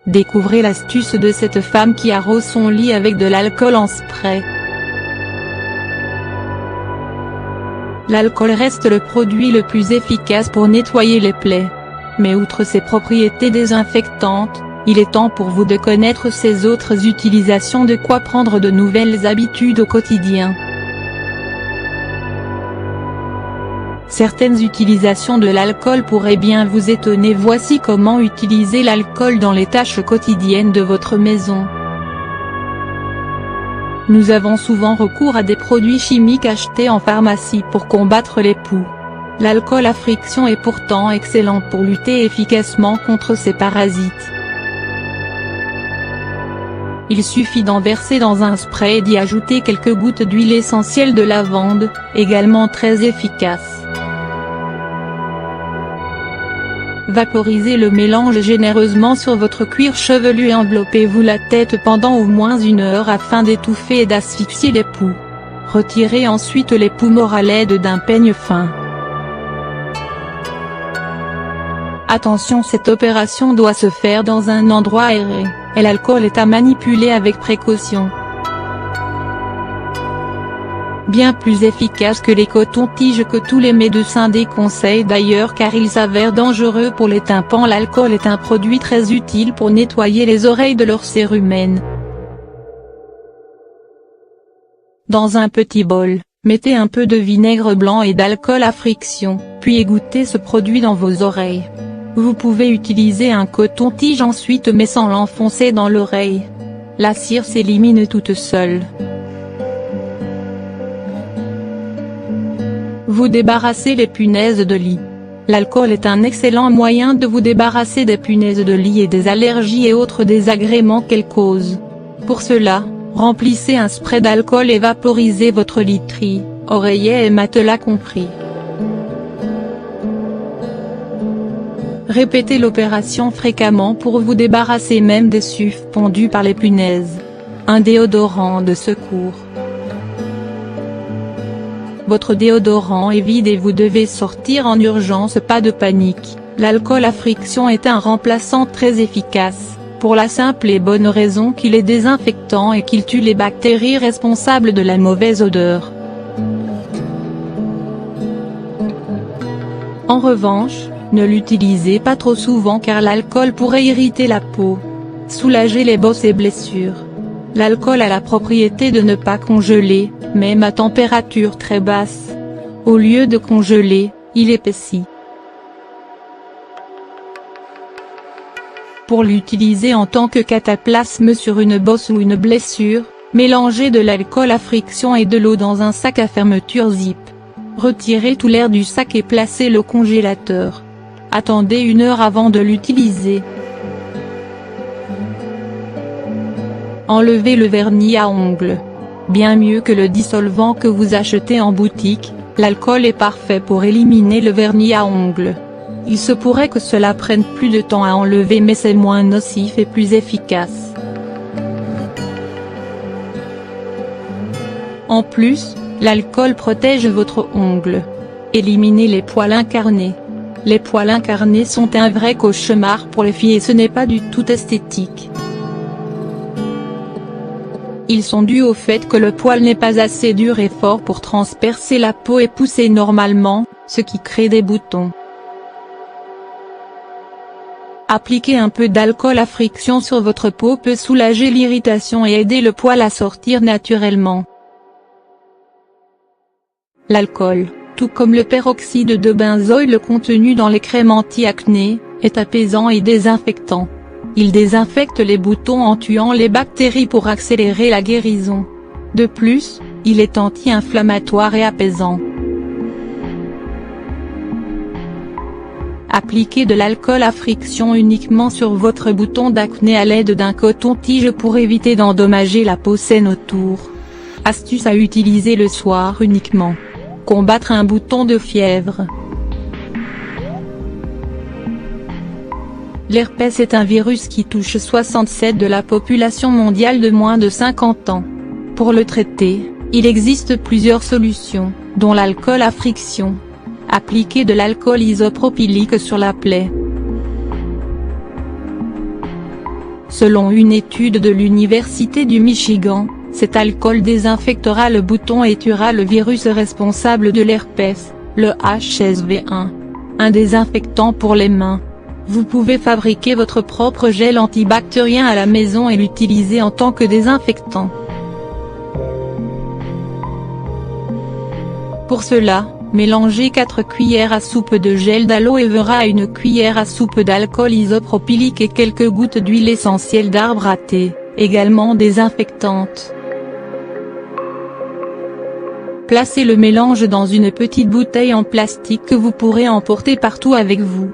Découvrez l'astuce de cette femme qui arrose son lit avec de l'alcool en spray. L'alcool reste le produit le plus efficace pour nettoyer les plaies. Mais outre ses propriétés désinfectantes, il est temps pour vous de connaître ses autres utilisations, de quoi prendre de nouvelles habitudes au quotidien. Certaines utilisations de l'alcool pourraient bien vous étonner. Voici comment utiliser l'alcool dans les tâches quotidiennes de votre maison. Nous avons souvent recours à des produits chimiques achetés en pharmacie pour combattre les poux. L'alcool à friction est pourtant excellent pour lutter efficacement contre ces parasites. Il suffit d'en verser dans un spray et d'y ajouter quelques gouttes d'huile essentielle de lavande, également très efficace. Vaporisez le mélange généreusement sur votre cuir chevelu et enveloppez-vous la tête pendant au moins 1 heure afin d'étouffer et d'asphyxier les poux. Retirez ensuite les poumons à l'aide d'un peigne fin. Attention, cette opération doit se faire dans un endroit aéré, et l'alcool est à manipuler avec précaution. Bien plus efficace que les cotons-tiges que tous les médecins déconseillent d'ailleurs, car il s'avère dangereux pour les tympans. L'alcool est un produit très utile pour nettoyer les oreilles de leur cérumen. Dans un petit bol, mettez un peu de vinaigre blanc et d'alcool à friction, puis égouttez ce produit dans vos oreilles. Vous pouvez utiliser un coton-tige ensuite, mais sans l'enfoncer dans l'oreille. La cire s'élimine toute seule. Vous débarrassez les punaises de lit. L'alcool est un excellent moyen de vous débarrasser des punaises de lit et des allergies et autres désagréments qu'elles causent. Pour cela, remplissez un spray d'alcool et vaporisez votre literie, oreiller et matelas compris. Répétez l'opération fréquemment pour vous débarrasser même des suffs pondus par les punaises. Un déodorant de secours. Votre déodorant est vide et vous devez sortir en urgence. Pas de panique, l'alcool à friction est un remplaçant très efficace, pour la simple et bonne raison qu'il est désinfectant et qu'il tue les bactéries responsables de la mauvaise odeur. En revanche, ne l'utilisez pas trop souvent car l'alcool pourrait irriter la peau. Soulager les bosses et blessures. L'alcool a la propriété de ne pas congeler, même à température très basse. Au lieu de congeler, il épaissit. Pour l'utiliser en tant que cataplasme sur une bosse ou une blessure, mélangez de l'alcool à friction et de l'eau dans un sac à fermeture zip. Retirez tout l'air du sac et placez-le au congélateur. Attendez 1 heure avant de l'utiliser. Enlevez le vernis à ongles. Bien mieux que le dissolvant que vous achetez en boutique, l'alcool est parfait pour éliminer le vernis à ongles. Il se pourrait que cela prenne plus de temps à enlever, mais c'est moins nocif et plus efficace. En plus, l'alcool protège votre ongle. Éliminez les poils incarnés. Les poils incarnés sont un vrai cauchemar pour les filles et ce n'est pas du tout esthétique. Ils sont dus au fait que le poil n'est pas assez dur et fort pour transpercer la peau et pousser normalement, ce qui crée des boutons. Appliquer un peu d'alcool à friction sur votre peau peut soulager l'irritation et aider le poil à sortir naturellement. L'alcool, tout comme le peroxyde de benzoïle contenu dans les crèmes anti-acné, est apaisant et désinfectant. Il désinfecte les boutons en tuant les bactéries pour accélérer la guérison. De plus, il est anti-inflammatoire et apaisant. Appliquez de l'alcool à friction uniquement sur votre bouton d'acné à l'aide d'un coton-tige pour éviter d'endommager la peau saine autour. Astuce à utiliser le soir uniquement. Combattre un bouton de fièvre. L'herpès est un virus qui touche 67% de la population mondiale de moins de 50 ans. Pour le traiter, il existe plusieurs solutions, dont l'alcool à friction. Appliquez de l'alcool isopropylique sur la plaie. Selon une étude de l'Université du Michigan, cet alcool désinfectera le bouton et tuera le virus responsable de l'herpès, le HSV1. Un désinfectant pour les mains. Vous pouvez fabriquer votre propre gel antibactérien à la maison et l'utiliser en tant que désinfectant. Pour cela, mélangez 4 cuillères à soupe de gel d'aloe vera à 1 cuillère à soupe d'alcool isopropylique et quelques gouttes d'huile essentielle d'arbre à thé, également désinfectante. Placez le mélange dans une petite bouteille en plastique que vous pourrez emporter partout avec vous.